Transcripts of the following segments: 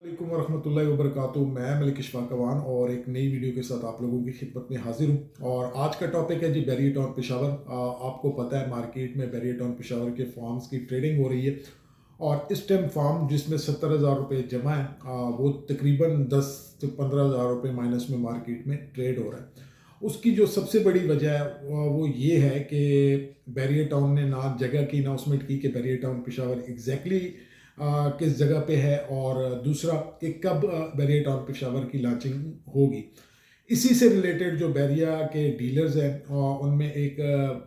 वालेकुम वरहमतुल्लाहि वबरकातुहू। मैं मलिक इशफाक अवान और एक नई वीडियो के साथ आप लोगों की खिदमत में हाजिर हूँ। और आज का टॉपिक है जी बैरियर टाउन पेशावर। आपको पता है मार्केट में बैरियर टाउन पेशावर के फार्म्स की ट्रेडिंग हो रही है। और इस टाइम फार्म जिसमें 70,000 रुपये जमा है, वो तकरीबन 10 से 15,000 रुपये माइनस में मार्केट में ट्रेड हो रहा है। उसकी जो सबसे बड़ी वजह है वो ये है कि बैरियर टाउन ने ना जगह की अनाउंसमेंट की कि बैरियर टाउन पेशावर एग्जैक्टली किस जगह पे है, और दूसरा कि कब बैरियर टाउन पेशावर की लॉन्चिंग होगी। इसी से रिलेटेड जो बैरिया के डीलर्स हैं उनमें एक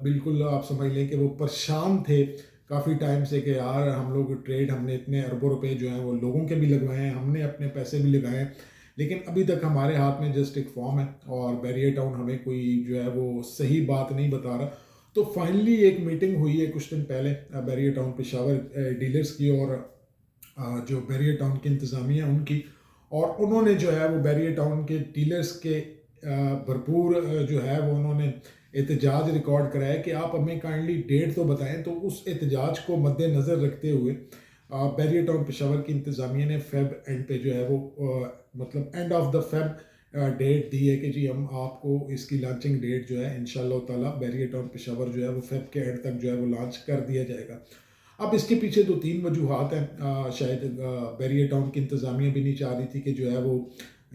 बिल्कुल आप समझ लें कि वो परेशान थे काफ़ी टाइम से कि यार हम लोग ट्रेड, हमने इतने अरबों रुपए जो हैं वो लोगों के भी लगवाए हैं, हमने अपने पैसे भी लगाए हैं, लेकिन अभी तक हमारे हाथ में जस्ट एक फॉर्म है और बैरियर टाउन हमें कोई जो है वो सही बात नहीं बता रहा। तो फाइनली एक मीटिंग हुई है कुछ दिन पहले बैरियर टाउन पेशावर डीलर्स की और जो बैरियर टाउन की इंतज़ामिया उनकी। और उन्होंने जो है वो बैरियर टाउन के डीलर्स के भरपूर जो है वो उन्होंने एहतजाज रिकॉर्ड कराया कि आप हमें काइंडली डेट तो बताएं। तो उस एहतजाज को मद्देनज़र रखते हुए बैरियर टाउन पेशावर की इंतज़ामिया ने फेब एंड पे जो है वो मतलब end of the Feb date दी है कि जी हम आपको इसकी लॉन्चिंग डेट जो है इंशाल्लाह ताला बैरियर टाउन पेशावर जो है वो फेब के एंड तक जो है वो लॉन्च कर दिया जाएगा। अब इसके पीछे दो तीन वजूहत हैं। शायद बैरियर टाउन की इंतज़ामिया भी नहीं चाह रही थी कि जो है वो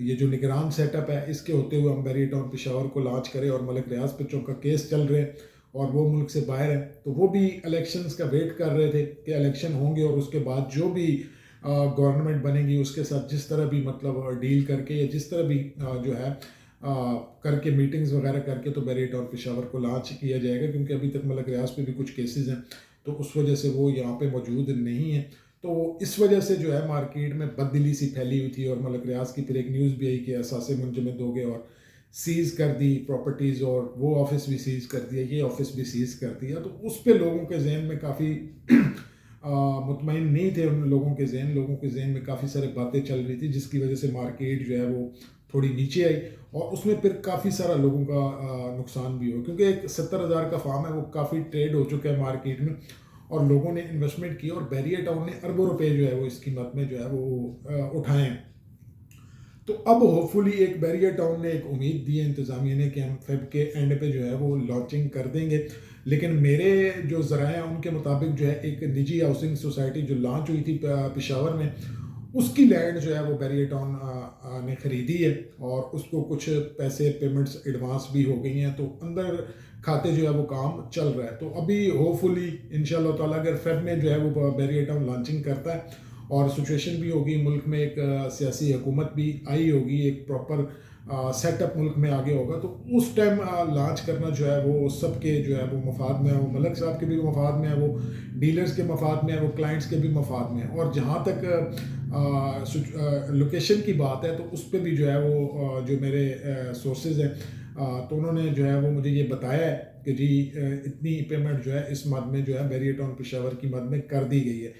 ये जो निगरान सेटअप है इसके होते हुए हम बैरियर टाउन पेशावर को लॉन्च करें, और मलिक रियाज बच्चों का केस चल रहे हैं और वो मुल्क से बाहर है, तो वो भी इलेक्शंस का वेट कर रहे थे कि इलेक्शन होंगे और उसके बाद जो भी गवर्नमेंट बनेगी उसके साथ जिस तरह भी मतलब डील करके या जिस तरह भी जो है करके मीटिंग्स वगैरह करके तो बैरियर टाउन पेशावर को लॉन्च किया जाएगा, क्योंकि अभी तक मलिक रियाज पे भी कुछ केसेस हैं तो उस वजह से वो यहाँ पे मौजूद नहीं है। तो इस वजह से जो है मार्केट में बददिली सी फैली हुई थी और मलिक रियाज की फिर एक न्यूज़ भी आई कि असासे मुंजमद हो गए और सीज़ कर दी प्रॉपर्टीज़, और वो ऑफिस भी सीज़ कर दिया, ये ऑफिस भी सीज़ कर दिया। तो उस पर लोगों के जहन में काफ़ी मुतमईन नहीं थे। उन लोगों के जहन में काफ़ी सारी बातें चल रही थी जिसकी वजह से मार्केट जो है वो थोड़ी नीचे आई, और उसमें फिर काफ़ी सारा लोगों का नुकसान भी हो, क्योंकि एक 70,000 का फार्म है वो काफ़ी ट्रेड हो चुका है मार्केट में और लोगों ने इन्वेस्टमेंट की, और बैरियर टाउन ने अरबों रुपए जो है वो इस कीमत में जो है वो उठाए हैं। तो अब होपफुली एक बैरियर टाउन ने एक उम्मीद दी है इंतज़ामिया ने कि हम फेब के एंड पे जो है वो लॉन्चिंग कर देंगे। लेकिन मेरे जो ज़राए हैं उनके मुताबिक जो है एक निजी हाउसिंग सोसाइटी जो लॉन्च हुई थी पेशावर में, उसकी लैंड जो है वो बैरियर टाउन ने ख़रीदी है और उसको कुछ पैसे पेमेंट्स एडवांस भी हो गई हैं, तो अंदर खाते जो है वो काम चल रहा है। तो अभी होपफुली इंशाल्लाह ताला अगर फेब में जो है वो बैरियर टाउन लॉन्चिंग करता है और सिचुएशन भी होगी, मुल्क में एक सियासी हुकूमत भी आई होगी, एक प्रॉपर सेटअप मुल्क में आगे होगा, तो उस टाइम लॉन्च करना जो है वो सबके जो है वो मफाद में है, वो मलक साहब के भी मफाद में है, वो डीलर्स के मफाद में है, वो क्लाइंट्स के भी मफाद में है। और जहाँ तक लोकेशन की बात है तो उस पर भी जो है वो जो मेरे सोर्सेज हैं तो उन्होंने जो है वो मुझे ये बताया है कि जी इतनी पेमेंट जो है इस मद में जो है बैरियर टाउन पेशावर की मद में कर दी गई है,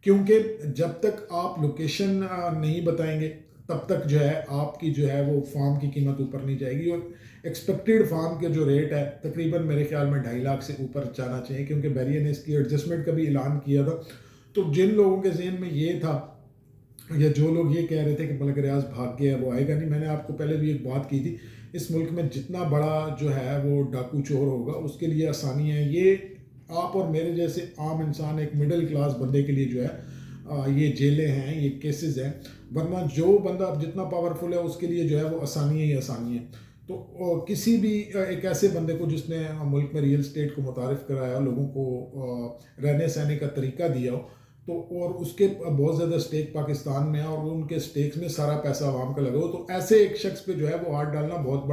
क्योंकि जब तक आप लोकेशन नहीं बताएंगे तब तक जो है आपकी जो है वो फार्म की कीमत ऊपर नहीं जाएगी। और एक्सपेक्टेड फार्म के जो रेट है तकरीबन मेरे ख्याल में 2.5 लाख से ऊपर जाना चाहिए, क्योंकि बैरियर ने इसकी एडजस्टमेंट का भी ऐलान किया था। तो जिन लोगों के जहन में ये था या जो लोग ये कह रहे थे कि मलिक रियाज भाग गया वो आएगा नहीं, मैंने आपको पहले भी एक बात की थी, इस मुल्क में जितना बड़ा जो है वो डाकू चोर होगा उसके लिए आसानी है, ये आप और मेरे जैसे आम इंसान एक मिडिल क्लास बंदे के लिए जो है ये जेलें हैं, ये केसेस हैं। वरना जो बंदा जितना पावरफुल है उसके लिए जो है वो आसानी ही आसानी है। तो किसी भी एक ऐसे बंदे को जिसने मुल्क में रियल स्टेट को मुतारिफ कराया, लोगों को रहने सहने का तरीका दिया हो, तो और उसके बहुत ज़्यादा स्टेक पाकिस्तान में है और उनके स्टेक्स में सारा पैसा आवाम का लगा हो, तो ऐसे एक शख्स पे जो है वो हाथ डालना बहुत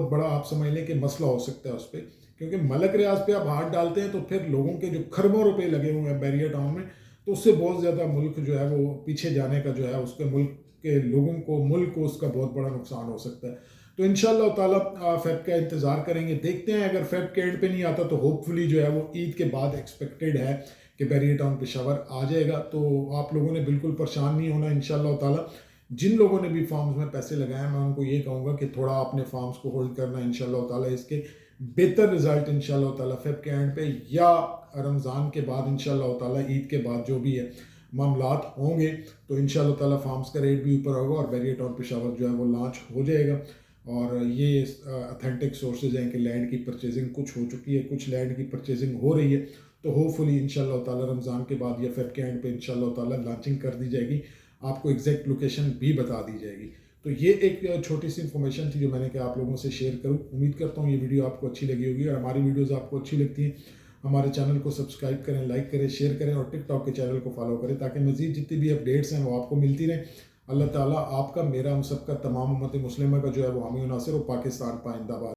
बड़ा आप समझ लें कि मसला हो सकता है उस पर। क्योंकि मलक रियाज पे आप हाथ डालते हैं तो फिर लोगों के जो खरबों रुपए लगे हुए हैं बैरियर टाउन में, तो उससे बहुत ज़्यादा मुल्क जो है वो पीछे जाने का जो है उसके मुल्क के लोगों को, मुल्क को उसका बहुत बड़ा नुकसान हो सकता है। तो इंशाल्लाह ताला फेब का इंतज़ार करेंगे, देखते हैं। अगर फेब के एंड पे नहीं आता तो होपफुली जो है वो ईद के बाद एक्सपेक्टेड है कि बैरियर टाउन पेशावर आ जाएगा। तो आप लोगों ने बिल्कुल परेशान नहीं होना इंशाल्लाह ताला। जिन लोगों ने भी फार्म्स में पैसे लगाए मैं उनको ये कहूँगा कि थोड़ा अपने फार्म्स को होल्ड करना इंशाल्लाह ताला, इसके बेहतर रिजल्ट इंशाल्लाह ताला फेब के एंड पे या रमज़ान के बाद इंशाल्लाह ताला ईद के बाद जो भी है मामलात होंगे तो इंशाल्लाह ताला फार्म्स का रेट भी ऊपर होगा और बैरियर टाउन पेशावर जो है वो लॉन्च हो जाएगा। और ये अथेंटिक सोर्सेज हैं कि लैंड की परचेजिंग कुछ हो चुकी है, कुछ लैंड की परचेजिंग हो रही है, तो होपफुली इंशाल्लाह ताला रमज़ान के बाद या फेब के एंड पे इंशाल्लाह ताला लॉन्चिंग कर दी जाएगी, आपको एग्जैक्ट लोकेशन भी बता दी जाएगी। तो ये एक छोटी सी इन्फॉर्मेशन थी जो मैंने कहा आप लोगों से शेयर करूँ। उम्मीद करता हूँ ये वीडियो आपको अच्छी लगी होगी, और हमारी वीडियोज़ आपको अच्छी लगती हैं हमारे चैनल को सब्सक्राइब करें, लाइक करें, शेयर करें और टिकटॉक के चैनल को फॉलो करें ताकि मज़ीद जितनी भी अपडेट्स हैं वो आपको मिलती रहें। अल्लाह ताला आपका, मेरा, हम सबका, तमाम उम्मत मुस्लिमा का जो है वो हामी नासिर और पाकिस्तान पाइंदाबाद।